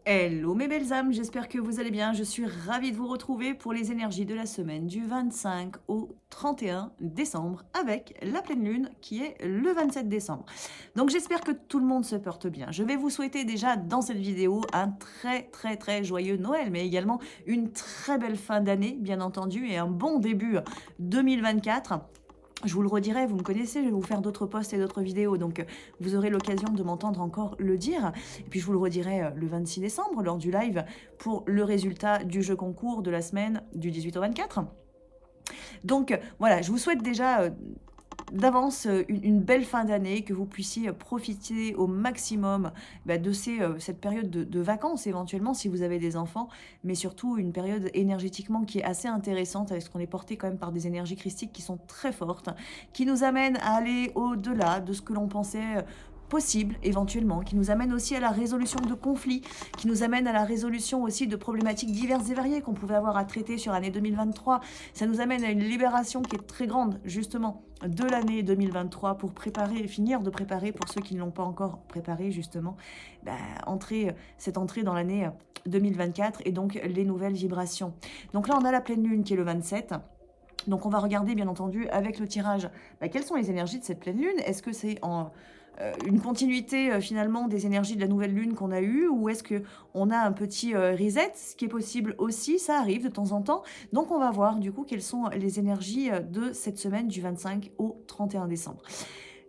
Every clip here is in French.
Hello mes belles âmes, j'espère que vous allez bien. Je suis ravie de vous retrouver pour les énergies de la semaine du 25 au 31 décembre avec la pleine lune qui est le 27 décembre. Donc j'espère que tout le monde se porte bien. Je vais vous souhaiter déjà dans cette vidéo un très joyeux Noël, mais également une très belle fin d'année bien entendu et un bon début 2024. Je vous le redirai, vous me connaissez, je vais vous faire d'autres posts et d'autres vidéos, donc vous aurez l'occasion de m'entendre encore le dire. Et puis je vous le redirai le 26 décembre lors du live pour le résultat du jeu concours de la semaine du 18 au 24. Donc voilà, je vous souhaite déjà d'avance une belle fin d'année, que vous puissiez profiter au maximum de cette période de vacances éventuellement si vous avez des enfants, mais surtout une période énergétiquement qui est assez intéressante parce qu'on est porté quand même par des énergies christiques qui sont très fortes, qui nous amènent à aller au-delà de ce que l'on pensait possible éventuellement, qui nous amène aussi à la résolution de conflits, qui nous amène à la résolution aussi de problématiques diverses et variées qu'on pouvait avoir à traiter sur l'année 2023. Ça nous amène à une libération qui est très grande justement de l'année 2023 pour préparer et finir de préparer pour ceux qui ne l'ont pas encore préparé justement, cette entrée dans l'année 2024 et donc les nouvelles vibrations. Donc là on a la pleine lune qui est le 27. Donc on va regarder bien entendu avec le tirage quelles sont les énergies de cette pleine lune. Est-ce que c'est une continuité finalement des énergies de la nouvelle lune qu'on a eue, ou est-ce qu'on a un petit reset, ce qui est possible aussi, ça arrive de temps en temps. Donc on va voir du coup quelles sont les énergies de cette semaine du 25 au 31 décembre.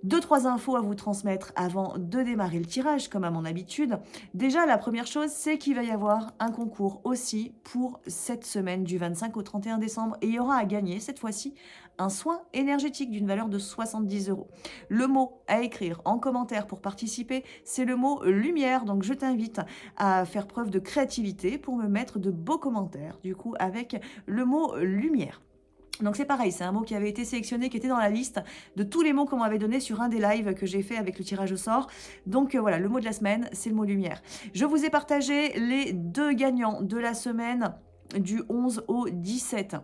Deux, trois infos à vous transmettre avant de démarrer le tirage, comme à mon habitude. Déjà, la première chose, c'est qu'il va y avoir un concours aussi pour cette semaine du 25 au 31 décembre. Et il y aura à gagner, cette fois-ci, un soin énergétique d'une valeur de 70 euros. Le mot à écrire en commentaire pour participer, c'est le mot lumière. Donc, je t'invite à faire preuve de créativité pour me mettre de beaux commentaires, du coup, avec le mot lumière. Donc c'est pareil, c'est un mot qui avait été sélectionné, qui était dans la liste de tous les mots qu'on m'avait donné sur un des lives que j'ai fait avec le tirage au sort. Donc voilà, le mot de la semaine, c'est le mot lumière. Je vous ai partagé les deux gagnants de la semaine du 11 au 17.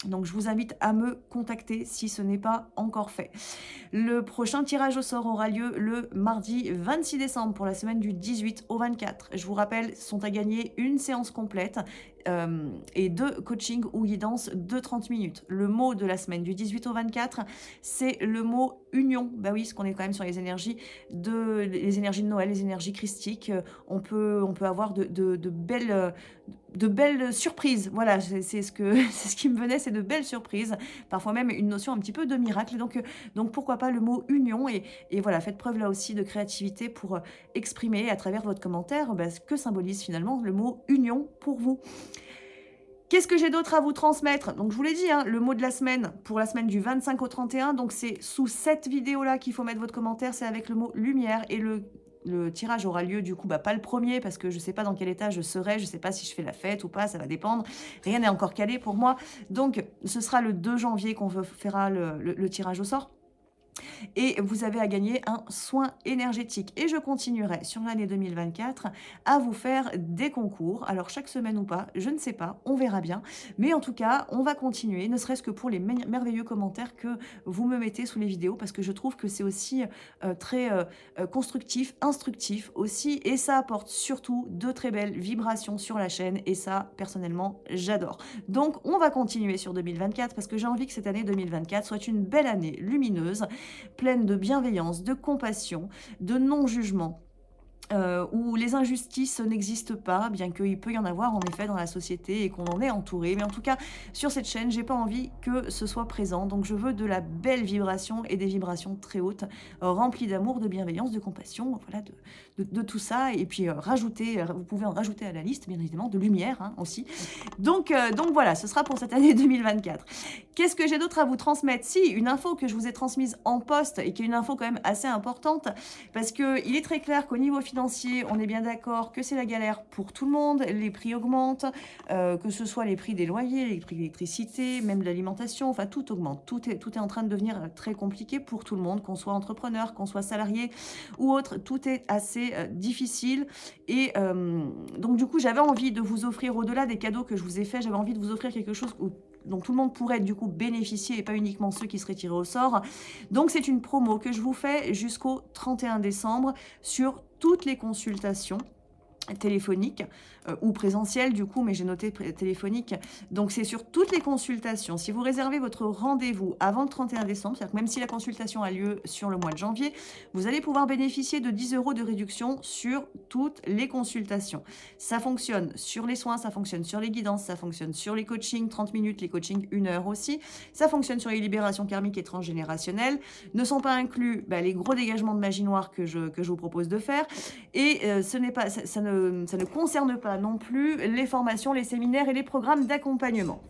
Donc je vous invite à me contacter si ce n'est pas encore fait. Le prochain tirage au sort aura lieu le mardi 26 décembre pour la semaine du 18 au 24. Je vous rappelle, sont à gagner une séance complète et deux coachings ou guidances de 30 minutes. Le mot de la semaine du 18 au 24, c'est le mot union. Bah oui, parce qu'on est quand même sur les énergies de Noël, les énergies christiques. On peut avoir de belles surprises. Voilà, c'est ce qui me venait, c'est de belles surprises. Parfois même une notion un petit peu de miracle. Donc pourquoi pas le mot union, et voilà, faites preuve là aussi de créativité pour exprimer à travers votre commentaire ce que symbolise finalement le mot union pour vous. Qu'est-ce que j'ai d'autre à vous transmettre? Donc je vous l'ai dit, le mot de la semaine pour la semaine du 25 au 31, donc c'est sous cette vidéo-là qu'il faut mettre votre commentaire, c'est avec le mot lumière, et le tirage aura lieu du coup, pas le premier, parce que je ne sais pas dans quel état je serai, je ne sais pas si je fais la fête ou pas, ça va dépendre. Rien n'est encore calé pour moi. Donc ce sera le 2 janvier qu'on fera le tirage au sort. Et vous avez à gagner un soin énergétique. Et je continuerai sur l'année 2024 à vous faire des concours. Alors chaque semaine ou pas, je ne sais pas, on verra bien. Mais en tout cas, on va continuer, ne serait-ce que pour les merveilleux commentaires que vous me mettez sous les vidéos, parce que je trouve que c'est aussi très constructif, instructif aussi. Et ça apporte surtout de très belles vibrations sur la chaîne. Et ça, personnellement, j'adore. Donc on va continuer sur 2024 parce que j'ai envie que cette année 2024 soit une belle année lumineuse, pleine de bienveillance, de compassion, de non-jugement. Où les injustices n'existent pas, bien qu'il peut y en avoir en effet dans la société et qu'on en est entouré. Mais en tout cas, sur cette chaîne, j'ai pas envie que ce soit présent. Donc je veux de la belle vibration et des vibrations très hautes, remplies d'amour, de bienveillance, de compassion, voilà, de tout ça. Et puis vous pouvez en rajouter à la liste, bien évidemment, de lumière aussi. Donc voilà, ce sera pour cette année 2024. Qu'est-ce que j'ai d'autre à vous transmettre? Si, une info que je vous ai transmise en poste et qui est une info quand même assez importante, parce qu'il est très clair qu'au niveau financier, on est bien d'accord que c'est la galère pour tout le monde, les prix augmentent, que ce soit les prix des loyers, les prix de l'électricité, même de l'alimentation, enfin tout augmente, tout est en train de devenir très compliqué pour tout le monde, qu'on soit entrepreneur, qu'on soit salarié ou autre, tout est assez difficile. Et donc du coup, j'avais envie de vous offrir, au-delà des cadeaux que je vous ai faits, j'avais envie de vous offrir quelque chose dont tout le monde pourrait du coup bénéficier et pas uniquement ceux qui seraient tirés au sort. Donc c'est une promo que je vous fais jusqu'au 31 décembre sur toutes les consultations téléphonique ou présentiel du coup, mais j'ai noté téléphonique. Donc c'est sur toutes les consultations. Si vous réservez votre rendez-vous avant le 31 décembre, c'est-à-dire que même si la consultation a lieu sur le mois de janvier, vous allez pouvoir bénéficier de 10 € de réduction sur toutes les consultations. Ça fonctionne sur les soins, ça fonctionne sur les guidances, ça fonctionne sur les coachings 30 minutes, les coachings 1 heure aussi. Ça fonctionne sur les libérations karmiques et transgénérationnelles. Ne sont pas inclus les gros dégagements de magie noire que je vous propose de faire. Et ce n'est pas, ça ne concerne pas non plus les formations, les séminaires et les programmes d'accompagnement.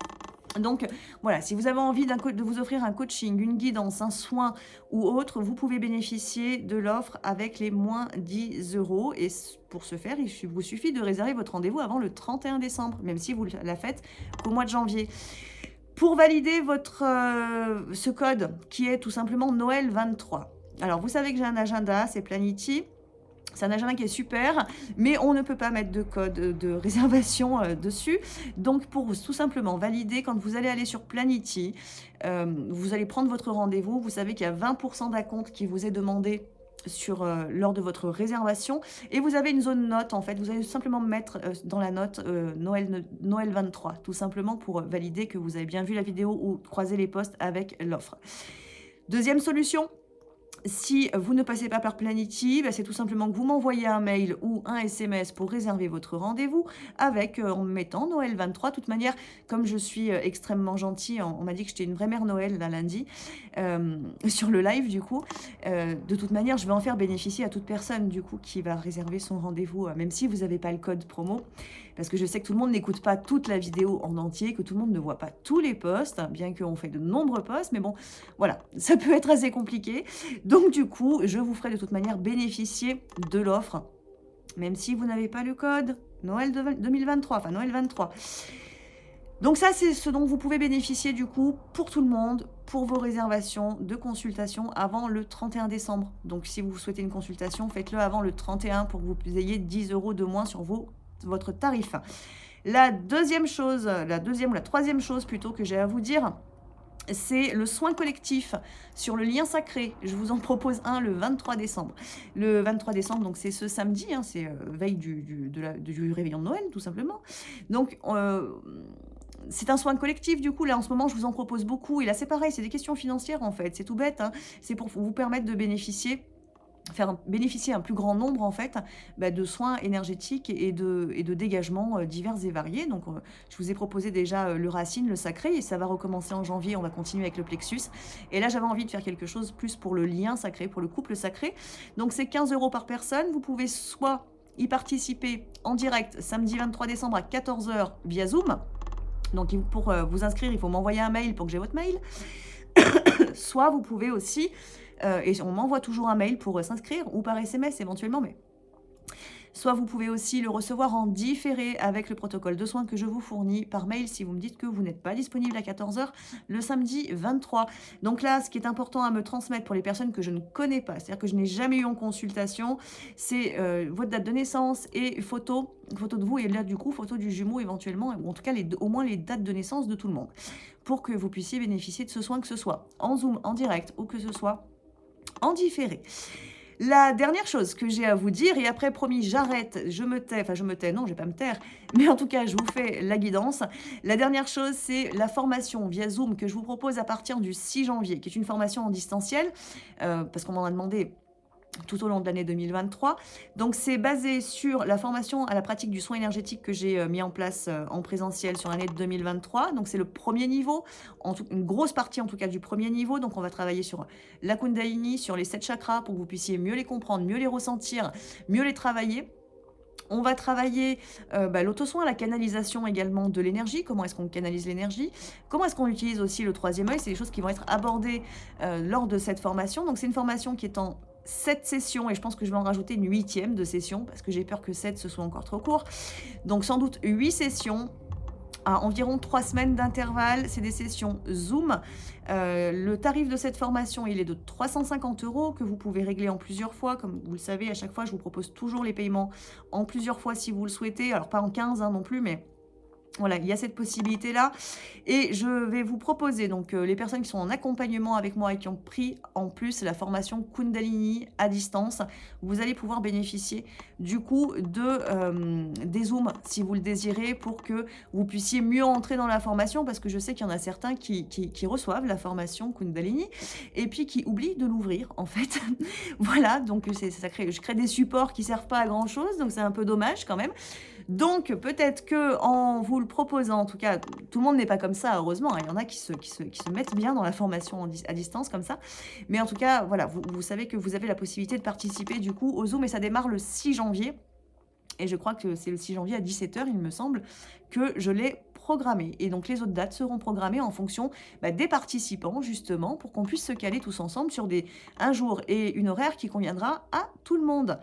Donc voilà, si vous avez envie de vous offrir un coaching, une guidance, un soin ou autre, vous pouvez bénéficier de l'offre avec les moins 10 €. Et pour ce faire, il vous suffit de réserver votre rendez-vous avant le 31 décembre, même si vous la faites qu'au mois de janvier. Pour valider ce code qui est tout simplement Noël 23. Alors vous savez que j'ai un agenda, c'est Planity. C'est un agenda qui est super, mais on ne peut pas mettre de code de réservation dessus. Donc, pour tout simplement valider, quand vous allez aller sur Planity, vous allez prendre votre rendez-vous. Vous savez qu'il y a 20% d'acompte qui vous est demandé lors de votre réservation. Et vous avez une zone note, en fait. Vous allez simplement mettre dans la note Noël 23, tout simplement pour valider que vous avez bien vu la vidéo ou croiser les posts avec l'offre. Deuxième solution. Si vous ne passez pas par Planity, c'est tout simplement que vous m'envoyez un mail ou un SMS pour réserver votre rendez-vous en mettant Noël 23. De toute manière, comme je suis extrêmement gentille, on m'a dit que j'étais une vraie mère Noël lundi sur le live du coup. De toute manière, je vais en faire bénéficier à toute personne du coup qui va réserver son rendez-vous, même si vous n'avez pas le code promo. Parce que je sais que tout le monde n'écoute pas toute la vidéo en entier, que tout le monde ne voit pas tous les posts, bien qu'on fait de nombreux posts. Mais bon, voilà, ça peut être assez compliqué. Donc du coup, je vous ferai de toute manière bénéficier de l'offre, même si vous n'avez pas le code Noël 2023, enfin Noël 23. Donc ça, c'est ce dont vous pouvez bénéficier du coup pour tout le monde, pour vos réservations de consultation avant le 31 décembre. Donc si vous souhaitez une consultation, faites-le avant le 31 pour que vous ayez 10 € de moins sur votre tarif. La troisième chose plutôt que j'ai à vous dire, c'est le soin collectif sur le lien sacré. Je vous en propose un le 23 décembre. Le 23 décembre, donc c'est ce samedi, c'est veille du réveillon de Noël, tout simplement. Donc, c'est un soin collectif, du coup, là, en ce moment, je vous en propose beaucoup. Et là, c'est pareil, c'est des questions financières, en fait. C'est tout bête, c'est pour vous permettre de faire bénéficier un plus grand nombre en fait de soins énergétiques et de dégagements divers et variés. Donc je vous ai proposé déjà le racine, le sacré, et ça va recommencer en janvier, on va continuer avec le plexus. Et là j'avais envie de faire quelque chose plus pour le lien sacré, pour le couple sacré. Donc c'est 15 € par personne. Vous pouvez soit y participer en direct samedi 23 décembre à 14 h via Zoom. Donc pour vous inscrire, il faut m'envoyer un mail pour que j'ai votre mail. Soit vous pouvez aussi et on m'envoie toujours un mail pour s'inscrire ou par SMS éventuellement, mais soit vous pouvez aussi le recevoir en différé avec le protocole de soins que je vous fournis par mail si vous me dites que vous n'êtes pas disponible à 14 h le samedi 23. Donc là, ce qui est important à me transmettre pour les personnes que je ne connais pas, c'est-à-dire que je n'ai jamais eu en consultation, c'est votre date de naissance et photo de vous, et là du coup photo du jumeau éventuellement, ou en tout cas au moins les dates de naissance de tout le monde, pour que vous puissiez bénéficier de ce soin, que ce soit en Zoom, en direct ou que ce soit en différé. La dernière chose que j'ai à vous dire, et après promis j'arrête, je me tais, non je vais pas me taire, mais en tout cas je vous fais la guidance. La dernière chose, c'est la formation via Zoom que je vous propose à partir du 6 janvier, qui est une formation en distanciel, parce qu'on m'en a demandé tout au long de l'année 2023. Donc c'est basé sur la formation à la pratique du soin énergétique que j'ai mis en place en présentiel sur l'année 2023. Donc c'est le premier niveau, une grosse partie en tout cas du premier niveau. Donc on va travailler sur la Kundalini, sur les 7 chakras pour que vous puissiez mieux les comprendre, mieux les ressentir, mieux les travailler. On va travailler l'auto-soin, la canalisation également de l'énergie. Comment est-ce qu'on canalise l'énergie? Comment est-ce qu'on utilise aussi le troisième œil? C'est des choses qui vont être abordées lors de cette formation. Donc c'est une formation qui est en 7 sessions, et je pense que je vais en rajouter une 8e de session parce que j'ai peur que 7 ce soit encore trop court. Donc sans doute 8 sessions à environ 3 semaines d'intervalle. C'est des sessions Zoom. Le tarif de cette formation, il est de 350 € que vous pouvez régler en plusieurs fois. Comme vous le savez, à chaque fois, je vous propose toujours les paiements en plusieurs fois si vous le souhaitez. Alors pas en 15 non plus, mais Voilà, il y a cette possibilité-là et je vais vous proposer donc les personnes qui sont en accompagnement avec moi et qui ont pris en plus la formation Kundalini à distance, vous allez pouvoir bénéficier du coup des Zooms si vous le désirez pour que vous puissiez mieux entrer dans la formation parce que je sais qu'il y en a certains qui reçoivent la formation Kundalini et puis qui oublient de l'ouvrir en fait. Voilà, donc je crée des supports qui servent pas à grand chose, donc c'est un peu dommage quand même. Donc peut-être que en vous le proposant, en tout cas, tout le monde n'est pas comme ça, heureusement, hein. Il y en a qui se mettent bien dans la formation à distance comme ça. Mais en tout cas, voilà, vous savez que vous avez la possibilité de participer du coup au Zoom et ça démarre le 6 janvier. Et je crois que c'est le 6 janvier à 17 h, il me semble, que je l'ai programmé. Et donc les autres dates seront programmées en fonction des participants, justement, pour qu'on puisse se caler tous ensemble sur un jour et une horaire qui conviendra à tout le monde.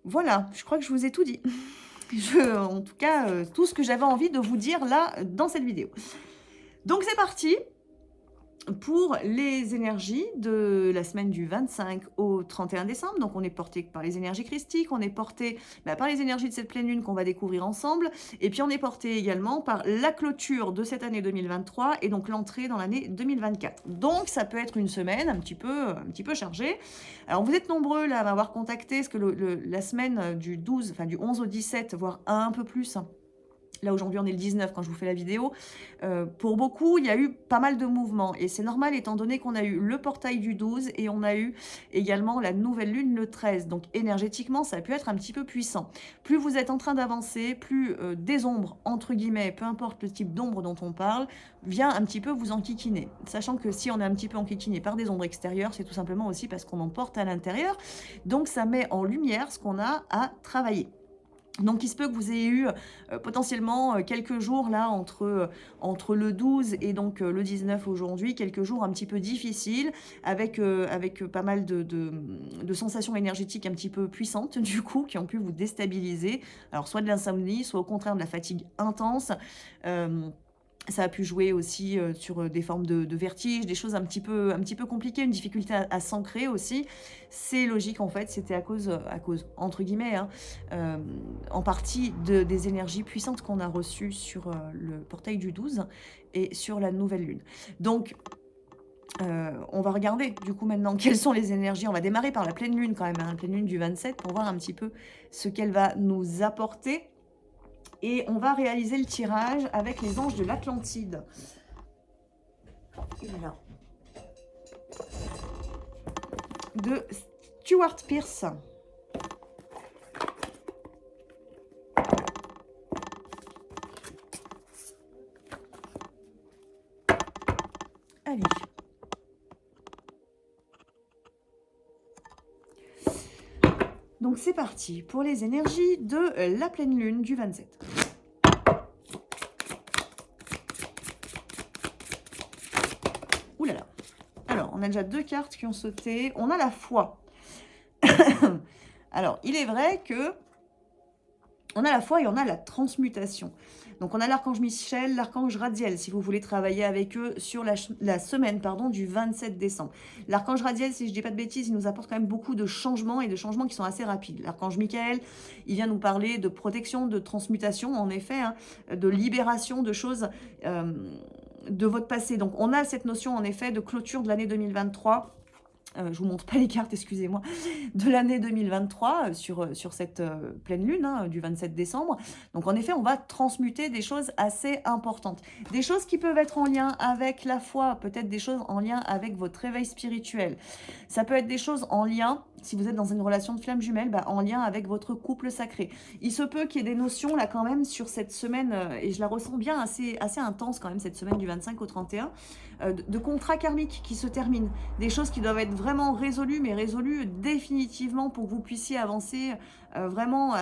Voilà, je crois que je vous ai tout dit. En tout cas, tout ce que j'avais envie de vous dire là, dans cette vidéo. Donc c'est parti pour les énergies de la semaine du 25 au 31 décembre. Donc on est porté par les énergies christiques, on est porté par les énergies de cette pleine lune qu'on va découvrir ensemble. Et puis on est porté également par la clôture de cette année 2023 et donc l'entrée dans l'année 2024. Donc ça peut être une semaine un petit peu chargée. Alors vous êtes nombreux là à m'avoir contacté, parce que la semaine du 12, enfin du 11 au 17, voire un peu plus, là aujourd'hui on est le 19 quand je vous fais la vidéo, pour beaucoup il y a eu pas mal de mouvements et c'est normal étant donné qu'on a eu le portail du 12 et on a eu également la nouvelle lune le 13, donc énergétiquement ça a pu être un petit peu puissant. Plus vous êtes en train d'avancer, plus des ombres entre guillemets, peu importe le type d'ombre dont on parle, vient un petit peu vous enquiquiner. Sachant que si on est un petit peu enquiquiné par des ombres extérieures, c'est tout simplement aussi parce qu'on en porte à l'intérieur, donc ça met en lumière ce qu'on a à travailler. Donc il se peut que vous ayez eu potentiellement quelques jours là entre le 12 et donc le 19 aujourd'hui, quelques jours un petit peu difficiles avec pas mal de sensations énergétiques un petit peu puissantes du coup qui ont pu vous déstabiliser. Alors soit de l'insomnie, soit au contraire de la fatigue intense. Ça a pu jouer aussi sur des formes de vertige, des choses un petit peu compliquées, une difficulté à s'ancrer aussi. C'est logique en fait, c'était à cause entre guillemets, hein, en partie des énergies puissantes qu'on a reçues sur le portail du 12 et sur la nouvelle lune. Donc, on va regarder du coup maintenant quelles sont les énergies. On va démarrer par la pleine lune quand même, hein, la pleine lune du 27 pour voir un petit peu ce qu'elle va nous apporter. Et on va réaliser le tirage avec les anges de l'Atlantide. Voilà. De Stuart Pearce. Allez. Donc c'est parti pour les énergies de la pleine lune du 27. Ouh là là. Alors, on a déjà 2 cartes qui ont sauté. On a la foi. Alors, il est vrai que on a la foi et on a la transmutation. Donc, on a l'archange Michel, l'archange Radiel, si vous voulez travailler avec eux sur la semaine du 27 décembre. L'archange Radiel, si je ne dis pas de bêtises, il nous apporte quand même beaucoup de changements et de changements qui sont assez rapides. L'archange Michael, il vient nous parler de protection, de transmutation, en effet, hein, de libération de choses de votre passé. Donc, on a cette notion, en effet, de clôture de l'année 2023. Je vous montre pas les cartes, excusez-moi, de l'année 2023 sur cette pleine lune hein, du 27 décembre. Donc en effet, on va transmuter des choses assez importantes. Des choses qui peuvent être en lien avec la foi, peut-être des choses en lien avec votre réveil spirituel. Ça peut être des choses en lien, si vous êtes dans une relation de flamme jumelle, en lien avec votre couple sacré. Il se peut qu'il y ait des notions là quand même sur cette semaine, et je la ressens bien assez intense quand même cette semaine du 25 au 31, de contrats karmiques qui se terminent. Des choses qui doivent être vraiment résolues, mais résolues définitivement pour que vous puissiez avancer vraiment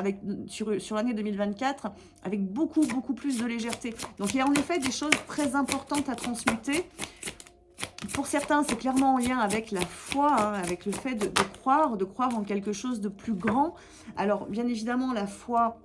sur l'année 2024 avec beaucoup plus de légèreté. Donc il y a en effet des choses très importantes à transmuter. Pour certains, c'est clairement en lien avec la foi, hein, avec le fait de croire en quelque chose de plus grand. Alors, bien évidemment, la foi,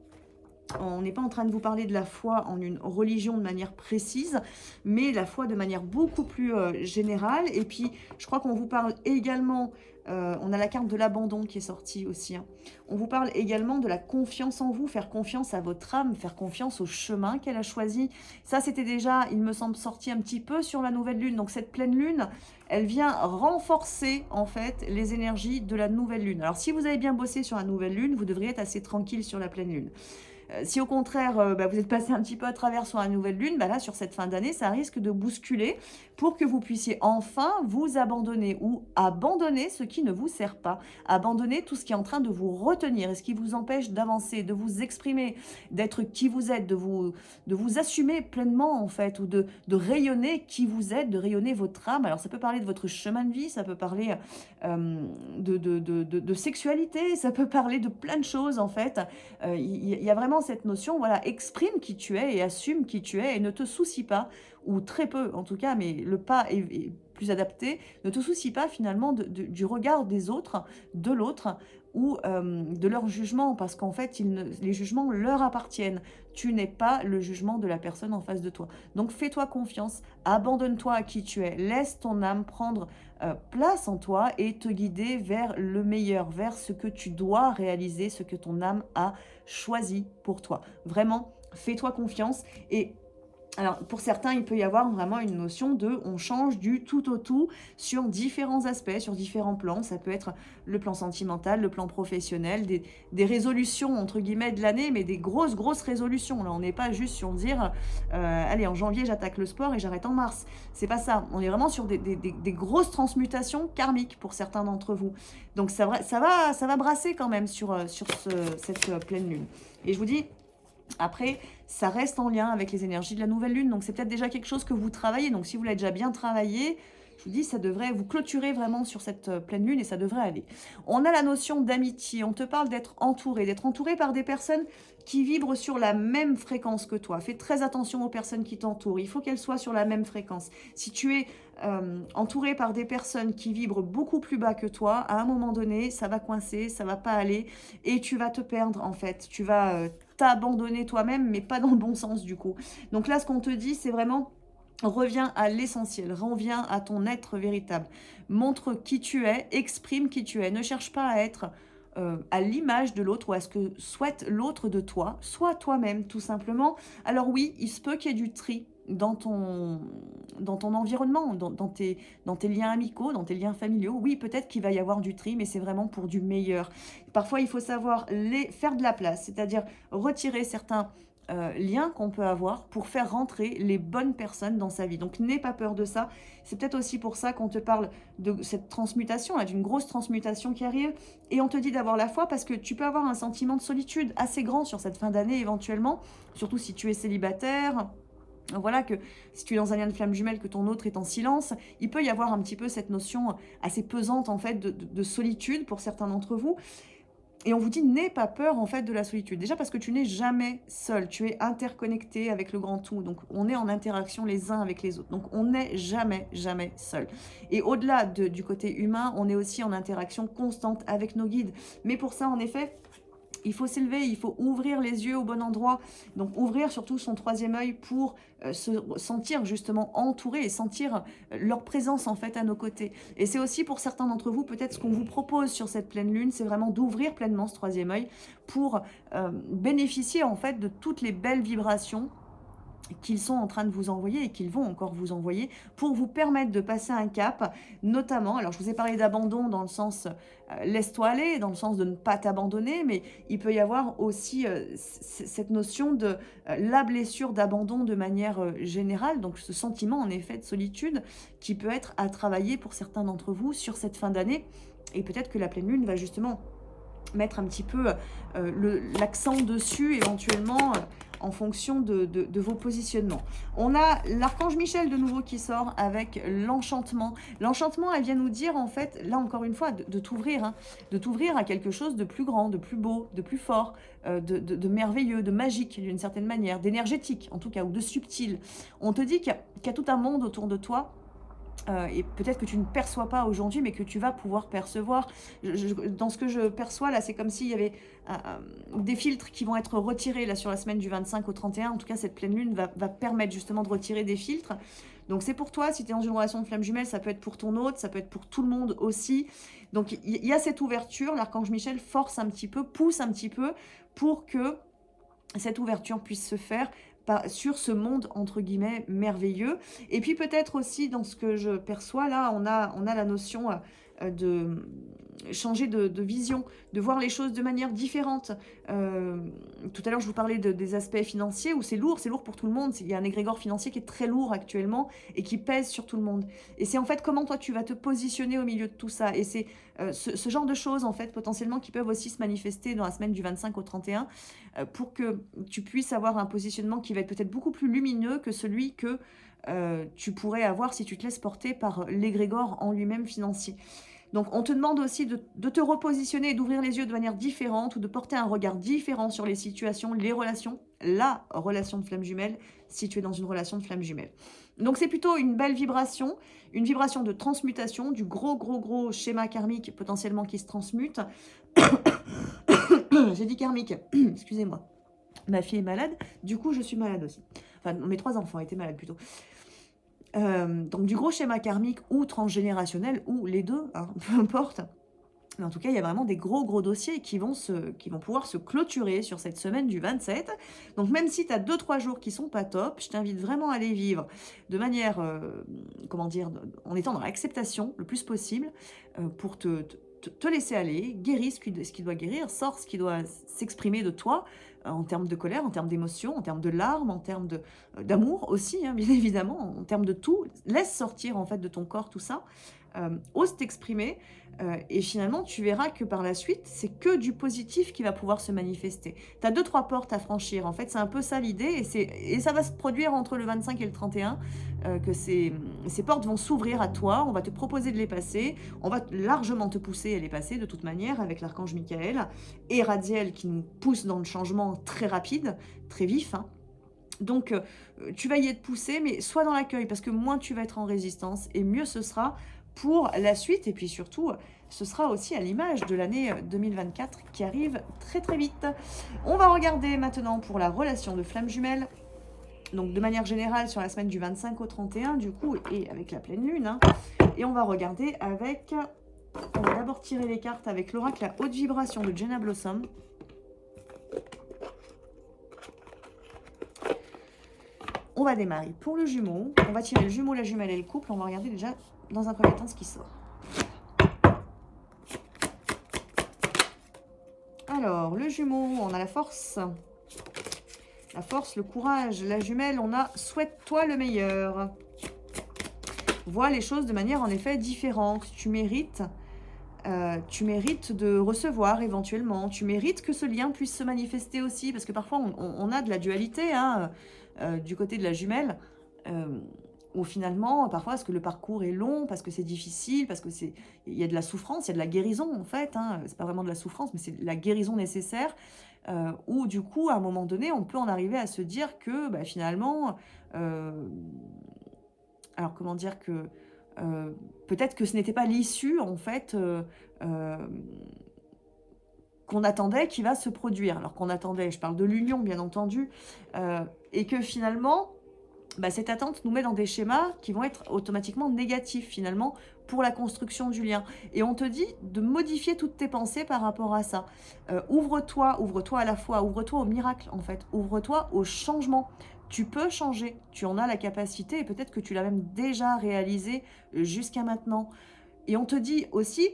On n'est pas en train de vous parler de la foi en une religion de manière précise, mais la foi de manière beaucoup plus générale. Et puis, je crois qu'on vous parle également, on a la carte de l'abandon qui est sortie aussi, hein. On vous parle également de la confiance en vous, faire confiance à votre âme, faire confiance au chemin qu'elle a choisi. Ça, c'était déjà, il me semble, sorti un petit peu sur la nouvelle lune. Donc, cette pleine lune, elle vient renforcer, en fait, les énergies de la nouvelle lune. Alors, si vous avez bien bossé sur la nouvelle lune, vous devriez être assez tranquille sur la pleine lune. Si au contraire, vous êtes passé un petit peu à travers sur la nouvelle lune, là, sur cette fin d'année, ça risque de bousculer pour que vous puissiez enfin vous abandonner ou abandonner ce qui ne vous sert pas. Abandonner tout ce qui est en train de vous retenir et ce qui vous empêche d'avancer, de vous exprimer, d'être qui vous êtes, de vous assumer pleinement, en fait, ou de rayonner qui vous êtes, de rayonner votre âme. Alors, ça peut parler de votre chemin de vie, ça peut parler de sexualité, ça peut parler de plein de choses, en fait. Il y a vraiment cette notion, voilà, exprime qui tu es et assume qui tu es et ne te soucie pas, ou très peu en tout cas, mais le pas est plus adapté, ne te soucie pas finalement du regard des autres, de l'autre, ou de leur jugement, parce qu'en fait, les jugements leur appartiennent. Tu n'es pas le jugement de la personne en face de toi. Donc fais-toi confiance, abandonne-toi à qui tu es, laisse ton âme prendre place en toi et te guider vers le meilleur, vers ce que tu dois réaliser, ce que ton âme a choisi pour toi. Vraiment, fais-toi confiance. Et alors, pour certains, il peut y avoir vraiment une notion de on change du tout au tout sur différents aspects, sur différents plans. Ça peut être le plan sentimental, le plan professionnel, des résolutions, entre guillemets, de l'année, mais des grosses, grosses résolutions. Là, on n'est pas juste sur dire, allez, en janvier, j'attaque le sport et j'arrête en mars. C'est pas ça. On est vraiment sur des grosses transmutations karmiques pour certains d'entre vous. Donc, ça va brasser quand même sur cette pleine lune. Et je vous dis, après, ça reste en lien avec les énergies de la nouvelle lune. Donc, c'est peut-être déjà quelque chose que vous travaillez. Donc, si vous l'avez déjà bien travaillé, je vous dis, ça devrait vous clôturer vraiment sur cette pleine lune et ça devrait aller. On a la notion d'amitié. On te parle d'être entouré par des personnes qui vibrent sur la même fréquence que toi. Fais très attention aux personnes qui t'entourent. Il faut qu'elles soient sur la même fréquence. Si tu es entouré par des personnes qui vibrent beaucoup plus bas que toi, à un moment donné, ça va coincer, ça va pas aller et tu vas te perdre en fait. Tu vas t'abandonner toi-même, mais pas dans le bon sens du coup. Donc là, ce qu'on te dit, c'est vraiment reviens à l'essentiel, reviens à ton être véritable. Montre qui tu es, exprime qui tu es. Ne cherche pas à être à l'image de l'autre ou à ce que souhaite l'autre de toi. Sois toi-même, tout simplement. Alors oui, il se peut qu'il y ait du tri dans ton environnement, dans tes liens amicaux, dans tes liens familiaux. Oui, peut-être qu'il va y avoir du tri, mais c'est vraiment pour du meilleur. Parfois, il faut savoir faire de la place, c'est-à-dire retirer certains liens qu'on peut avoir pour faire rentrer les bonnes personnes dans sa vie. Donc, n'aie pas peur de ça. C'est peut-être aussi pour ça qu'on te parle de cette transmutation, là, d'une grosse transmutation qui arrive. Et on te dit d'avoir la foi parce que tu peux avoir un sentiment de solitude assez grand sur cette fin d'année éventuellement, surtout si tu es célibataire. Voilà, que si tu es dans un lien de flamme jumelle, que ton autre est en silence, il peut y avoir un petit peu cette notion assez pesante en fait de solitude pour certains d'entre vous. Et on vous dit, n'aie pas peur en fait de la solitude. Déjà parce que tu n'es jamais seul, tu es interconnecté avec le grand tout. Donc on est en interaction les uns avec les autres. Donc on n'est jamais, jamais seul. Et au-delà du côté humain, on est aussi en interaction constante avec nos guides. Mais pour ça, en effet, il faut s'élever, il faut ouvrir les yeux au bon endroit. Donc ouvrir surtout son troisième œil pour se sentir justement entouré et sentir leur présence en fait à nos côtés. Et c'est aussi pour certains d'entre vous, peut-être ce qu'on vous propose sur cette pleine lune, c'est vraiment d'ouvrir pleinement ce troisième œil pour bénéficier en fait de toutes les belles vibrations qu'ils sont en train de vous envoyer et qu'ils vont encore vous envoyer pour vous permettre de passer un cap, notamment, alors je vous ai parlé d'abandon dans le sens laisse-toi aller, dans le sens de ne pas t'abandonner, mais il peut y avoir aussi cette notion de la blessure d'abandon de manière générale, donc ce sentiment en effet de solitude qui peut être à travailler pour certains d'entre vous sur cette fin d'année, et peut-être que la pleine lune va justement mettre un petit peu l'accent dessus éventuellement en fonction de vos positionnements. On a l'archange Michel de nouveau qui sort avec l'enchantement. L'enchantement, elle vient nous dire en fait, là encore une fois, de t'ouvrir, hein, de t'ouvrir à quelque chose de plus grand, de plus beau, de plus fort, de merveilleux, de magique d'une certaine manière, d'énergétique en tout cas, ou de subtil. On te dit qu'il y a tout un monde autour de toi et peut-être que tu ne perçois pas aujourd'hui, mais que tu vas pouvoir percevoir. Dans ce que je perçois là, c'est comme s'il y avait des filtres qui vont être retirés là sur la semaine du 25 au 31. En tout cas, cette pleine lune va permettre justement de retirer des filtres. Donc c'est pour toi, si tu es dans une relation de flamme jumelle, ça peut être pour ton autre, ça peut être pour tout le monde aussi. Donc il y a cette ouverture, l'archange Michel force un petit peu, pousse un petit peu pour que cette ouverture puisse se faire sur ce monde, entre guillemets, merveilleux. Et puis peut-être aussi, dans ce que je perçois, là, on a la notion de changer de vision, de voir les choses de manière différente. Tout à l'heure, je vous parlais des aspects financiers où c'est lourd pour tout le monde. Il y a un égrégore financier qui est très lourd actuellement et qui pèse sur tout le monde. Et c'est en fait comment toi, tu vas te positionner au milieu de tout ça. Et c'est ce genre de choses, en fait, potentiellement, qui peuvent aussi se manifester dans la semaine du 25 au 31 pour que tu puisses avoir un positionnement qui va être peut-être beaucoup plus lumineux que celui que tu pourrais avoir si tu te laisses porter par l'égrégore en lui-même financier. Donc on te demande aussi de te repositionner et d'ouvrir les yeux de manière différente ou de porter un regard différent sur les situations, les relations, la relation de flamme jumelle, si tu es dans une relation de flamme jumelle. Donc c'est plutôt une belle vibration, une vibration de transmutation, du gros schéma karmique potentiellement qui se transmute. J'ai dit karmique, excusez-moi. Ma fille est malade, du coup je suis malade aussi. Enfin, mes 3 enfants étaient malades plutôt. Donc du gros schéma karmique ou transgénérationnel, ou les deux, hein, peu importe. Mais en tout cas, il y a vraiment des gros dossiers qui vont pouvoir se clôturer sur cette semaine du 27. Donc même si tu as 2-3 jours qui sont pas top, je t'invite vraiment à les vivre de manière, comment dire, en étant dans l'acceptation le plus possible, pour te laisser aller, guéris ce qui doit guérir, sors ce qui doit s'exprimer de toi, en termes de colère, en termes d'émotion, en termes de larmes, en termes d'amour aussi, hein, bien évidemment, en termes de tout. Laisse sortir en fait de ton corps tout ça, ose t'exprimer, et finalement tu verras que par la suite, c'est que du positif qui va pouvoir se manifester. Tu as 2-3 portes à franchir, en fait, c'est un peu ça l'idée, et ça va se produire entre le 25 et le 31, que ces portes vont s'ouvrir à toi, on va te proposer de les passer, on va largement te pousser à les passer de toute manière avec l'archange Michael et Radiel qui nous pousse dans le changement très rapide, très vif, hein. Donc tu vas y être poussé, mais sois dans l'accueil parce que moins tu vas être en résistance et mieux ce sera pour la suite. Et puis surtout, ce sera aussi à l'image de l'année 2024 qui arrive très vite. On va regarder maintenant pour la relation de flamme jumelle. Donc de manière générale sur la semaine du 25 au 31 du coup, et avec la pleine lune, hein. Et on va regarder avec, on va d'abord tirer les cartes avec l'oracle la haute vibration de Jenna Blossom. On va démarrer pour le jumeau, on va tirer le jumeau, la jumelle et le couple. On va regarder déjà dans un premier temps ce qui sort. Alors le jumeau, on a la force, le courage. La jumelle, on a souhaite-toi le meilleur. Vois les choses de manière en effet différente. Tu mérites de recevoir éventuellement. Tu mérites que ce lien puisse se manifester aussi. Parce que parfois, on a de la dualité, hein, du côté de la jumelle. Où finalement, parfois, parce que le parcours est long, parce que c'est difficile, parce que il y a de la souffrance, il y a de la guérison en fait. Hein. C'est pas vraiment de la souffrance, mais c'est la guérison nécessaire. Où du coup, à un moment donné, on peut en arriver à se dire que bah, finalement... alors comment dire que peut-être que ce n'était pas l'issue en fait qu'on attendait qui va se produire. Alors qu'on attendait, je parle de l'union bien entendu, et que finalement bah, cette attente nous met dans des schémas qui vont être automatiquement négatifs finalement pour la construction du lien. Et on te dit de modifier toutes tes pensées par rapport à ça. Ouvre-toi à la fois, ouvre-toi au miracle en fait, ouvre-toi au changement. Tu peux changer, tu en as la capacité et peut-être que tu l'as même déjà réalisé jusqu'à maintenant. Et on te dit aussi,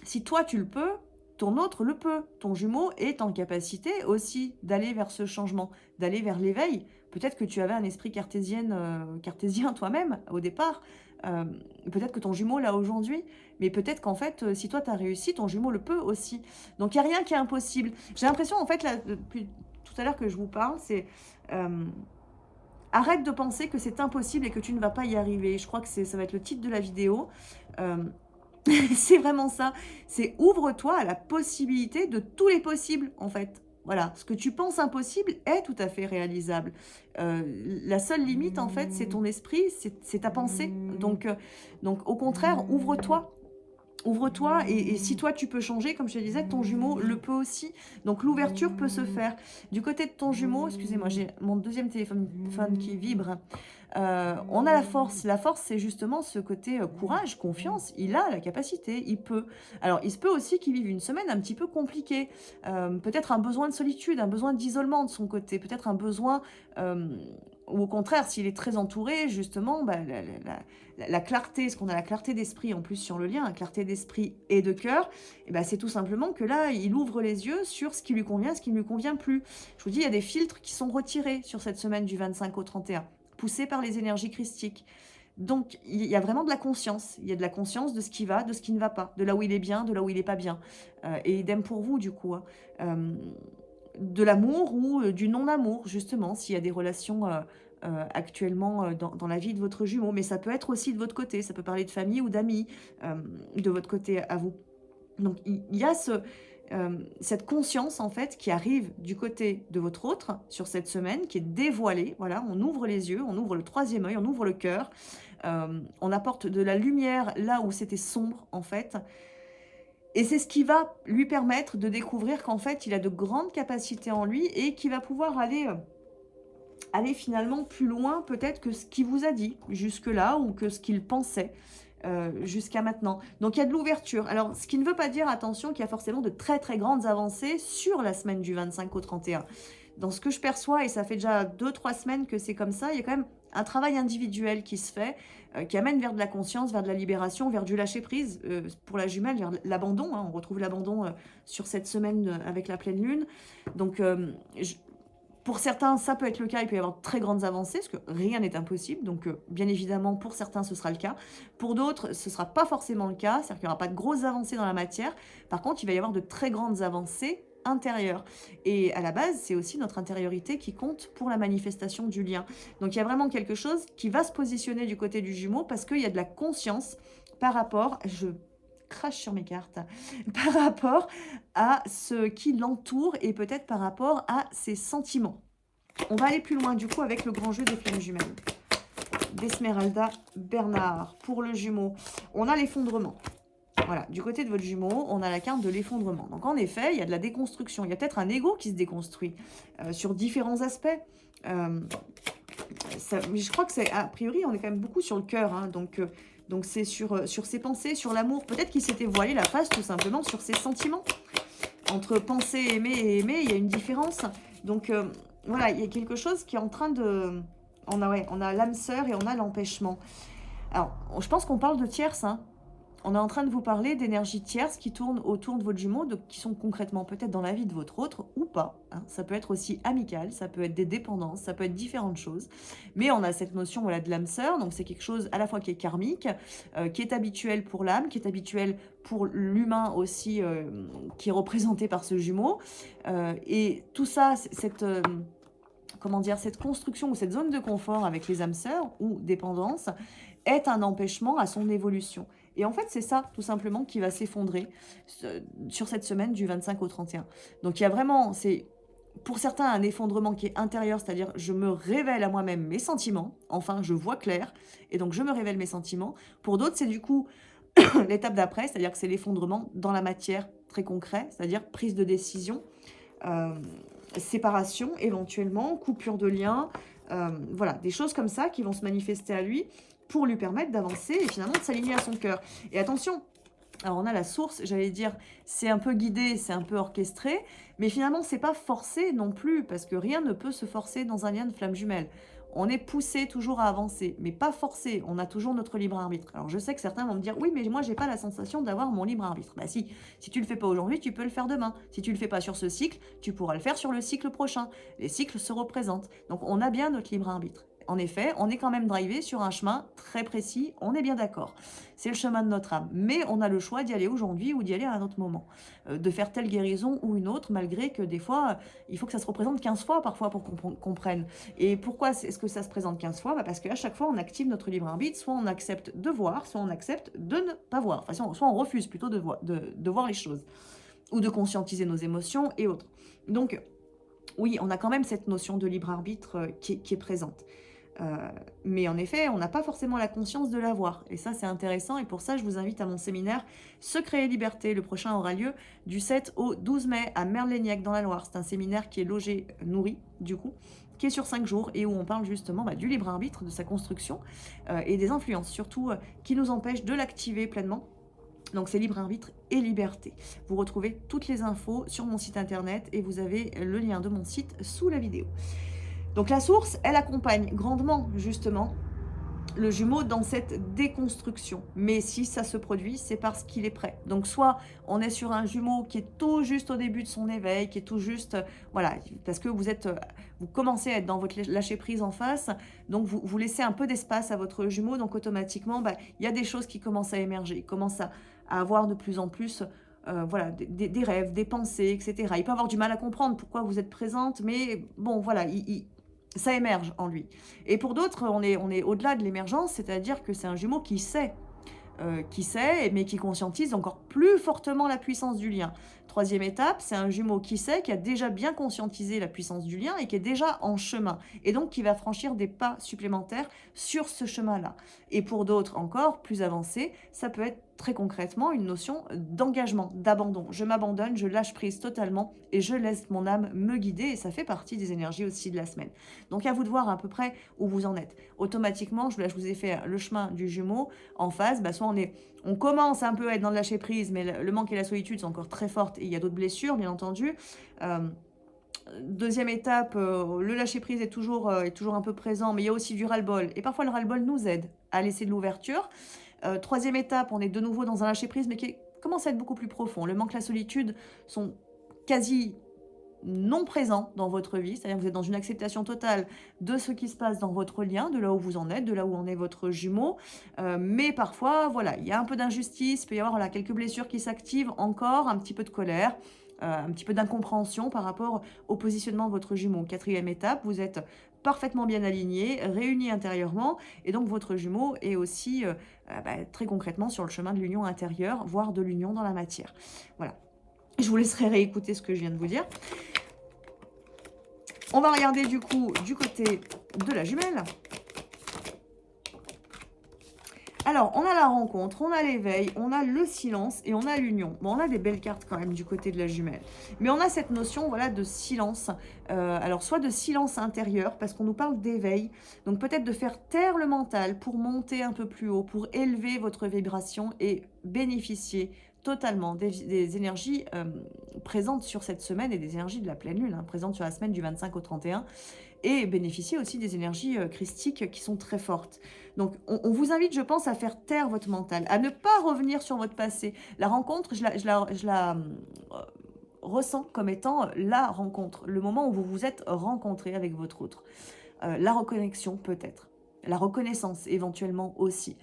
si toi tu le peux, ton autre le peut. Ton jumeau est en capacité aussi d'aller vers ce changement, d'aller vers l'éveil. Peut-être que tu avais un esprit cartésien toi-même au départ. Peut-être que ton jumeau l'a aujourd'hui. Mais peut-être qu'en fait, si toi tu as réussi, ton jumeau le peut aussi. Donc il n'y a rien qui est impossible. J'ai l'impression, en fait, là, depuis tout à l'heure que je vous parle, c'est... arrête de penser que c'est impossible et que tu ne vas pas y arriver. Je crois que ça va être le titre de la vidéo. C'est vraiment ça. C'est ouvre-toi à la possibilité de tous les possibles, en fait. Voilà, ce que tu penses impossible est tout à fait réalisable. La seule limite, en fait, c'est ton esprit, c'est ta pensée. Donc, au contraire, ouvre-toi. Ouvre-toi et si toi tu peux changer, comme je te disais, ton jumeau le peut aussi. Donc l'ouverture peut se faire. Du côté de ton jumeau, excusez-moi, j'ai mon deuxième téléphone qui vibre. On a la force. La force, c'est justement ce côté courage, confiance. Il a la capacité, il peut. Alors, il se peut aussi qu'il vive une semaine un petit peu compliquée. Peut-être un besoin de solitude, un besoin d'isolement de son côté, peut-être un besoin... ou au contraire, s'il est très entouré, justement, bah, la clarté, ce qu'on a la clarté d'esprit en plus sur le lien, la clarté d'esprit et de cœur, et ben c'est tout simplement que là, il ouvre les yeux sur ce qui lui convient, ce qui ne lui convient plus. Je vous dis, il y a des filtres qui sont retirés sur cette semaine du 25 au 31, poussés par les énergies christiques. Donc, il y a vraiment de la conscience. Il y a de la conscience de ce qui va, de ce qui ne va pas, de là où il est bien, de là où il n'est pas bien. Et idem pour vous, du coup. Hein. De l'amour ou du non-amour, justement, s'il y a des relations actuellement dans la vie de votre jumeau. Mais ça peut être aussi de votre côté. Ça peut parler de famille ou d'amis de votre côté à vous. Donc, il y a cette conscience, en fait, qui arrive du côté de votre autre sur cette semaine, qui est dévoilée. Voilà, on ouvre les yeux, on ouvre le troisième œil, on ouvre le cœur. On apporte de la lumière là où c'était sombre, en fait. Et c'est ce qui va lui permettre de découvrir qu'en fait, il a de grandes capacités en lui et qu'il va pouvoir aller finalement plus loin peut-être que ce qu'il vous a dit jusque-là ou que ce qu'il pensait jusqu'à maintenant. Donc il y a de l'ouverture. Alors, ce qui ne veut pas dire, attention, qu'il y a forcément de très très grandes avancées sur la semaine du 25 au 31. Dans ce que je perçois, et ça fait déjà 2-3 semaines que c'est comme ça, il y a quand même un travail individuel qui se fait, qui amène vers de la conscience, vers de la libération, vers du lâcher-prise, pour la jumelle, vers l'abandon. Hein, on retrouve l'abandon sur cette semaine avec la pleine lune. Donc, pour certains, ça peut être le cas, il peut y avoir de très grandes avancées, parce que rien n'est impossible, donc bien évidemment, pour certains, ce sera le cas. Pour d'autres, ce ne sera pas forcément le cas, c'est-à-dire qu'il n'y aura pas de grosses avancées dans la matière. Par contre, il va y avoir de très grandes avancées intérieure. Et à la base, c'est aussi notre intériorité qui compte pour la manifestation du lien. Donc il y a vraiment quelque chose qui va se positionner du côté du jumeau parce qu'il y a de la conscience par rapport, je crache sur mes cartes, par rapport à ce qui l'entoure et peut-être par rapport à ses sentiments. On va aller plus loin du coup avec le grand jeu des flammes jumelles. D'Esmeralda Bernard pour le jumeau. On a l'effondrement. Voilà, du côté de votre jumeau, on a la carte de l'effondrement. Donc en effet, il y a de la déconstruction. Il y a peut-être un ego qui se déconstruit sur différents aspects. Mais je crois que c'est, a priori, on est quand même beaucoup sur le cœur. Hein, donc c'est sur ses pensées, sur l'amour. Peut-être qu'il s'était voilé la face tout simplement sur ses sentiments. Entre penser, aimer et aimer, il y a une différence. Donc voilà, il y a quelque chose qui est en train de... On a l'âme sœur et on a l'empêchement. Alors, je pense qu'on parle de tierces, hein. On est en train de vous parler d'énergies tierces qui tournent autour de votre jumeau, qui sont concrètement peut-être dans la vie de votre autre ou pas. Hein. Ça peut être aussi amical, ça peut être des dépendances, ça peut être différentes choses. Mais on a cette notion voilà, de l'âme sœur, donc c'est quelque chose à la fois qui est karmique, qui est habituel pour l'âme, qui est habituel pour l'humain aussi, qui est représenté par ce jumeau. Et tout ça, cette construction ou cette zone de confort avec les âmes sœurs ou dépendance est un empêchement à son évolution. Et en fait, c'est ça, tout simplement, qui va s'effondrer sur cette semaine du 25 au 31. Donc, il y a vraiment, c'est pour certains un effondrement qui est intérieur, c'est-à-dire je me révèle à moi-même mes sentiments, enfin, je vois clair, et donc je me révèle mes sentiments. Pour d'autres, c'est du coup l'étape d'après, c'est-à-dire que c'est l'effondrement dans la matière très concret, c'est-à-dire prise de décision, séparation éventuellement, coupure de lien, voilà, des choses comme ça qui vont se manifester à lui pour lui permettre d'avancer et finalement de s'aligner à son cœur. Et attention, alors on a la source, j'allais dire, c'est un peu guidé, c'est un peu orchestré, mais finalement c'est pas forcé non plus, parce que rien ne peut se forcer dans un lien de flamme jumelle. On est poussé toujours à avancer, mais pas forcé, on a toujours notre libre arbitre. Alors je sais que certains vont me dire, oui mais moi j'ai pas la sensation d'avoir mon libre arbitre. Bah si tu le fais pas aujourd'hui, tu peux le faire demain. Si tu le fais pas sur ce cycle, tu pourras le faire sur le cycle prochain. Les cycles se représentent, donc on a bien notre libre arbitre. En effet, on est quand même drivé sur un chemin très précis, on est bien d'accord. C'est le chemin de notre âme. Mais on a le choix d'y aller aujourd'hui ou d'y aller à un autre moment. De faire telle guérison ou une autre, malgré que des fois, il faut que ça se représente 15 fois parfois pour qu'on comprenne. Et pourquoi est-ce que ça se présente 15 fois ? Parce qu'à chaque fois, on active notre libre arbitre. Soit on accepte de voir, soit on accepte de ne pas voir. Enfin, soit on refuse plutôt de voir les choses. Ou de conscientiser nos émotions et autres. Donc, oui, on a quand même cette notion de libre arbitre qui est présente. Mais en effet, on n'a pas forcément la conscience de l'avoir. Et ça, c'est intéressant. Et pour ça, je vous invite à mon séminaire Secret et Liberté. Le prochain aura lieu du 7 au 12 mai à Merléniac dans la Loire. C'est un séminaire qui est logé, nourri, du coup, qui est sur 5 jours et où on parle justement du libre arbitre, de sa construction et des influences, surtout qui nous empêchent de l'activer pleinement. Donc c'est libre arbitre et liberté. Vous retrouvez toutes les infos sur mon site internet et vous avez le lien de mon site sous la vidéo. Donc la source, elle accompagne grandement justement le jumeau dans cette déconstruction. Mais si ça se produit, c'est parce qu'il est prêt. Donc soit on est sur un jumeau qui est tout juste au début de son éveil, qui est tout juste, voilà, parce que vous commencez à être dans votre lâcher prise en face, donc vous laissez un peu d'espace à votre jumeau, donc automatiquement, il y a des choses qui commencent à émerger, il commence à avoir de plus en plus voilà, des rêves, des pensées, etc. Il peut avoir du mal à comprendre pourquoi vous êtes présente, mais bon, voilà, ça émerge en lui. Et pour d'autres, on est au-delà de l'émergence, c'est-à-dire que c'est un jumeau qui sait, mais qui conscientise encore plus fortement la puissance du lien. Troisième étape, c'est un jumeau qui sait, qui a déjà bien conscientisé la puissance du lien et qui est déjà en chemin. Et donc qui va franchir des pas supplémentaires sur ce chemin-là. Et pour d'autres encore, plus avancés, ça peut être très concrètement une notion d'engagement, d'abandon. Je m'abandonne, je lâche prise totalement et je laisse mon âme me guider. Et ça fait partie des énergies aussi de la semaine. Donc à vous de voir à peu près où vous en êtes. Automatiquement, je vous ai fait le chemin du jumeau en phase. Soit on commence un peu à être dans le lâcher prise, mais le manque et la solitude sont encore très fortes et il y a d'autres blessures, bien entendu. Deuxième étape, le lâcher prise est toujours un peu présent, mais il y a aussi du ras-le-bol. Et parfois, le ras-le-bol nous aide à laisser de l'ouverture. Troisième étape, on est de nouveau dans un lâcher prise, mais qui commence à être beaucoup plus profond. Le manque, la solitude sont quasi non présents dans votre vie, c'est-à-dire que vous êtes dans une acceptation totale de ce qui se passe dans votre lien, de là où vous en êtes, de là où en est votre jumeau, mais parfois, voilà, il y a un peu d'injustice, il peut y avoir quelques blessures qui s'activent encore, un petit peu de colère, un petit peu d'incompréhension par rapport au positionnement de votre jumeau. Quatrième étape, vous êtes parfaitement bien aligné, réuni intérieurement, et donc votre jumeau est aussi très concrètement sur le chemin de l'union intérieure, voire de l'union dans la matière. Voilà. Je vous laisserai réécouter ce que je viens de vous dire. On va regarder du coup du côté de la jumelle. Alors, on a la rencontre, on a l'éveil, on a le silence et on a l'union. Bon, on a des belles cartes quand même du côté de la jumelle. Mais on a cette notion, voilà, de silence. Alors, soit de silence intérieur, parce qu'on nous parle d'éveil. Donc, peut-être de faire taire le mental pour monter un peu plus haut, pour élever votre vibration et bénéficier totalement des énergies présentes sur cette semaine et des énergies de la pleine lune, présentes sur la semaine du 25 au 31, et bénéficier aussi des énergies christiques qui sont très fortes. Donc, on vous invite, je pense, à faire taire votre mental, à ne pas revenir sur votre passé. La rencontre, je la ressens comme étant la rencontre, le moment où vous vous êtes rencontré avec votre autre. La reconnexion peut-être, la reconnaissance éventuellement aussi.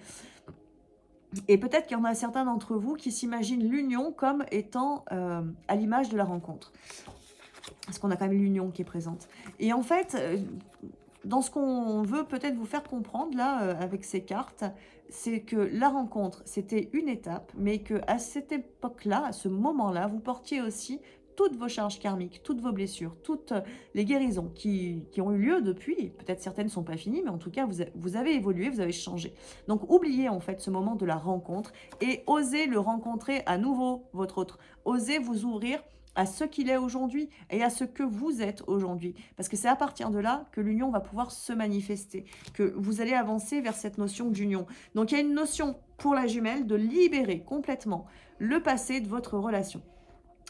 Et peut-être qu'il y en a certains d'entre vous qui s'imaginent l'union comme étant à l'image de la rencontre. Parce qu'on a quand même l'union qui est présente. Et en fait, dans ce qu'on veut peut-être vous faire comprendre là, avec ces cartes, c'est que la rencontre, c'était une étape, mais qu'à cette époque-là, à ce moment-là, vous portiez aussi toutes vos charges karmiques, toutes vos blessures, toutes les guérisons qui ont eu lieu depuis. Peut-être certaines ne sont pas finies, mais en tout cas, vous avez évolué, vous avez changé. Donc, oubliez en fait ce moment de la rencontre et osez le rencontrer à nouveau, votre autre. Osez vous ouvrir à ce qu'il est aujourd'hui et à ce que vous êtes aujourd'hui. Parce que c'est à partir de là que l'union va pouvoir se manifester, que vous allez avancer vers cette notion d'union. Donc, il y a une notion pour la jumelle de libérer complètement le passé de votre relation.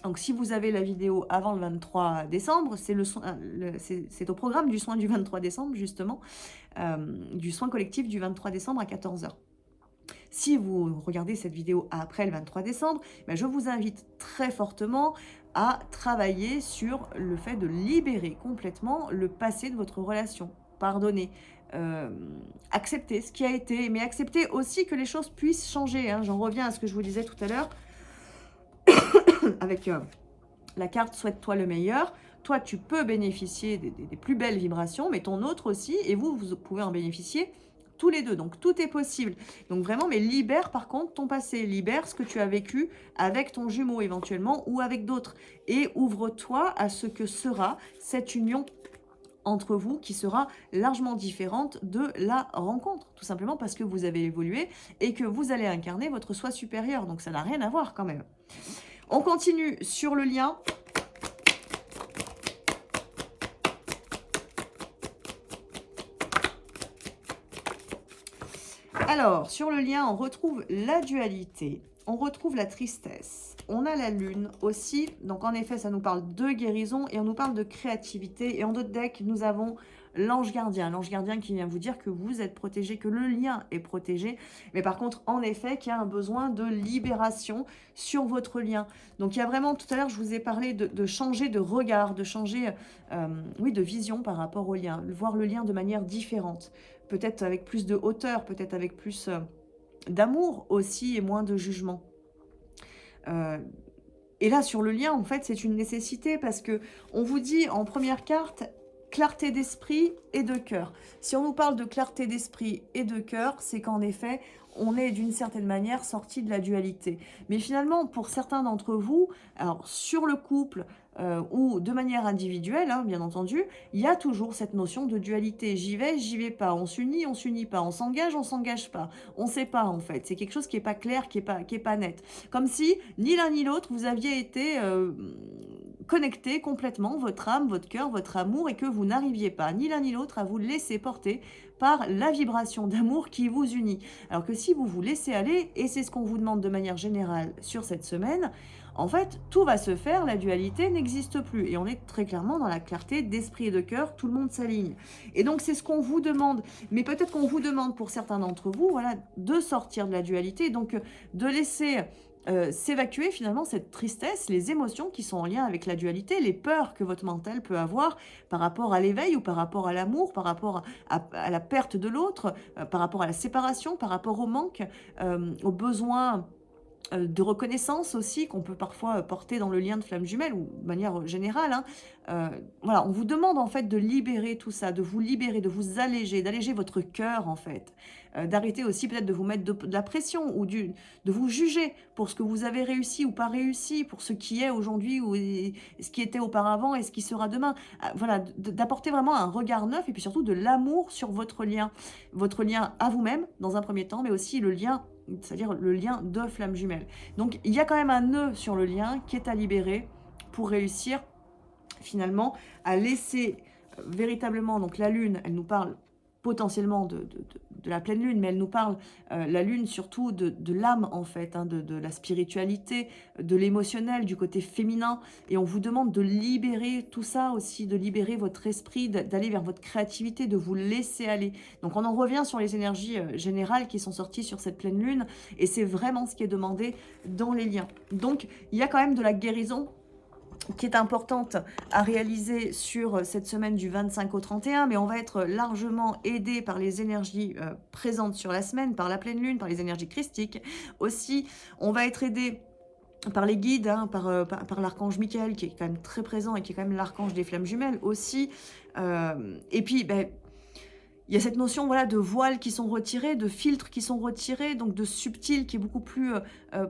Donc, si vous avez la vidéo avant le 23 décembre, c'est au programme du soin du 23 décembre, justement, du soin collectif du 23 décembre à 14h. Si vous regardez cette vidéo après le 23 décembre, je vous invite très fortement à travailler sur le fait de libérer complètement le passé de votre relation. Pardonner, accepter ce qui a été, mais accepter aussi que les choses puissent changer. J'en reviens à ce que je vous disais tout à l'heure. Avec la carte « Souhaite-toi le meilleur », toi, tu peux bénéficier des plus belles vibrations, mais ton autre aussi, et vous pouvez en bénéficier tous les deux, donc tout est possible. Donc vraiment, mais libère par contre ton passé, libère ce que tu as vécu avec ton jumeau éventuellement ou avec d'autres. Et ouvre-toi à ce que sera cette union entre vous qui sera largement différente de la rencontre, tout simplement parce que vous avez évolué et que vous allez incarner votre soi supérieur. Donc ça n'a rien à voir quand même. On continue sur le lien. Alors, sur le lien, on retrouve la dualité, on retrouve la tristesse, on a la lune aussi. Donc, en effet, ça nous parle de guérison et on nous parle de créativité. Et en d'autres decks, nous avons l'ange gardien qui vient vous dire que vous êtes protégé, que le lien est protégé. Mais par contre, en effet, qu'il y a un besoin de libération sur votre lien. Donc, il y a vraiment, tout à l'heure, je vous ai parlé de changer de regard, de changer, oui, de vision par rapport au lien, voir le lien de manière différente. Peut-être avec plus de hauteur, peut-être avec plus d'amour aussi et moins de jugement. Et là, sur le lien, en fait, c'est une nécessité parce que on vous dit en première carte, clarté d'esprit et de cœur. Si on nous parle de clarté d'esprit et de cœur, c'est qu'en effet, on est d'une certaine manière sorti de la dualité. Mais finalement, pour certains d'entre vous, alors sur le couple ou de manière individuelle, hein, bien entendu, il y a toujours cette notion de dualité. J'y vais pas. On s'unit pas. On s'engage pas. On sait pas en fait. C'est quelque chose qui est pas clair, qui est pas net. Comme si ni l'un ni l'autre vous aviez été connecté complètement, votre âme, votre cœur, votre amour, et que vous n'arriviez pas, ni l'un ni l'autre, à vous laisser porter par la vibration d'amour qui vous unit. Alors que si vous vous laissez aller, et c'est ce qu'on vous demande de manière générale sur cette semaine, en fait, tout va se faire, la dualité n'existe plus. Et on est très clairement dans la clarté d'esprit et de cœur, tout le monde s'aligne. Et donc, c'est ce qu'on vous demande. Mais peut-être qu'on vous demande, pour certains d'entre vous, voilà, de sortir de la dualité, donc de laisser s'évacuer finalement cette tristesse, les émotions qui sont en lien avec la dualité, les peurs que votre mental peut avoir par rapport à l'éveil ou par rapport à l'amour, par rapport à la perte de l'autre, par rapport à la séparation, par rapport au manque, aux besoins de reconnaissance aussi qu'on peut parfois porter dans le lien de flamme jumelle ou de manière générale. Hein. Voilà, on vous demande en fait de libérer tout ça, de vous libérer, de vous alléger, d'alléger votre cœur en fait. D'arrêter aussi peut-être de vous mettre de la pression ou de vous juger pour ce que vous avez réussi ou pas réussi, pour ce qui est aujourd'hui ou ce qui était auparavant et ce qui sera demain. Voilà, d'apporter vraiment un regard neuf et puis surtout de l'amour sur votre lien à vous-même dans un premier temps, mais aussi le lien, c'est-à-dire le lien de flamme jumelle. Donc il y a quand même un nœud sur le lien qui est à libérer pour réussir finalement à laisser véritablement, donc la lune, elle nous parle potentiellement de la pleine lune, mais elle nous parle, la lune surtout de l'âme en fait, hein, de la spiritualité, de l'émotionnel, du côté féminin, et on vous demande de libérer tout ça aussi, de libérer votre esprit, d'aller vers votre créativité, de vous laisser aller. Donc on en revient sur les énergies générales qui sont sorties sur cette pleine lune, et c'est vraiment ce qui est demandé dans les liens. Donc il y a quand même de la guérison qui est importante à réaliser sur cette semaine du 25 au 31, mais on va être largement aidé par les énergies présentes sur la semaine, par la pleine lune, par les énergies christiques. Aussi, on va être aidé par les guides, hein, par l'archange Michael, qui est quand même très présent et qui est quand même l'archange des flammes jumelles aussi. Et puis, il y a cette notion voilà, de voiles qui sont retirés, de filtres qui sont retirés, donc de subtil qui est beaucoup plus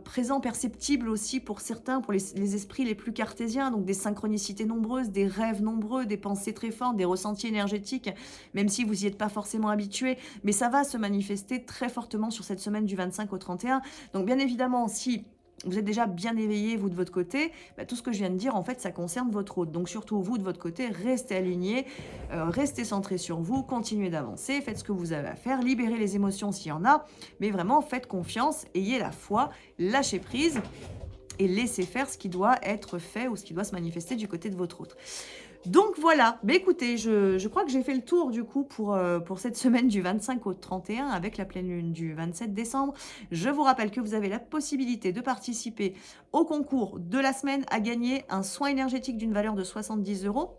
présent, perceptible aussi pour certains, pour les esprits les plus cartésiens, donc des synchronicités nombreuses, des rêves nombreux, des pensées très fortes, des ressentis énergétiques, même si vous n'y êtes pas forcément habitué, mais ça va se manifester très fortement sur cette semaine du 25 au 31. Donc bien évidemment, si vous êtes déjà bien éveillé, vous de votre côté, tout ce que je viens de dire, en fait, ça concerne votre hôte. Donc surtout, vous de votre côté, restez alignés, restez centrés sur vous, continuez d'avancer, faites ce que vous avez à faire, libérez les émotions s'il y en a, mais vraiment, faites confiance, ayez la foi, lâchez prise et laissez faire ce qui doit être fait ou ce qui doit se manifester du côté de votre hôte. Donc voilà, mais écoutez, je crois que j'ai fait le tour du coup pour cette semaine du 25 au 31 avec la pleine lune du 27 décembre. Je vous rappelle que vous avez la possibilité de participer au concours de la semaine à gagner un soin énergétique d'une valeur de 70 €.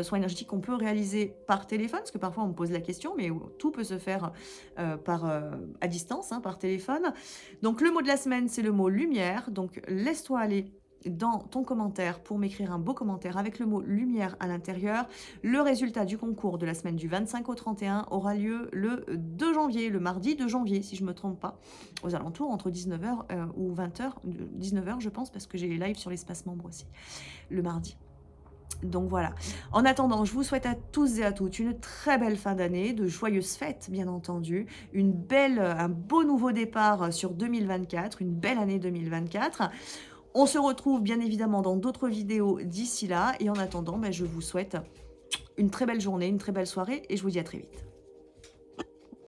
Soin énergétique qu'on peut réaliser par téléphone, parce que parfois on me pose la question, mais tout peut se faire à distance, hein, par téléphone. Donc le mot de la semaine, c'est le mot lumière, donc laisse-toi aller dans ton commentaire pour m'écrire un beau commentaire avec le mot lumière à l'intérieur. Le résultat du concours de la semaine du 25 au 31 aura lieu le 2 janvier, le mardi 2 janvier, si je ne me trompe pas, aux alentours entre 19h ou 20h, 19h je pense, parce que j'ai les lives sur l'espace membre aussi, le mardi. Donc voilà. En attendant, je vous souhaite à tous et à toutes une très belle fin d'année, de joyeuses fêtes bien entendu, un beau nouveau départ sur 2024, une belle année 2024. On se retrouve bien évidemment dans d'autres vidéos d'ici là. Et en attendant, je vous souhaite une très belle journée, une très belle soirée et je vous dis à très vite.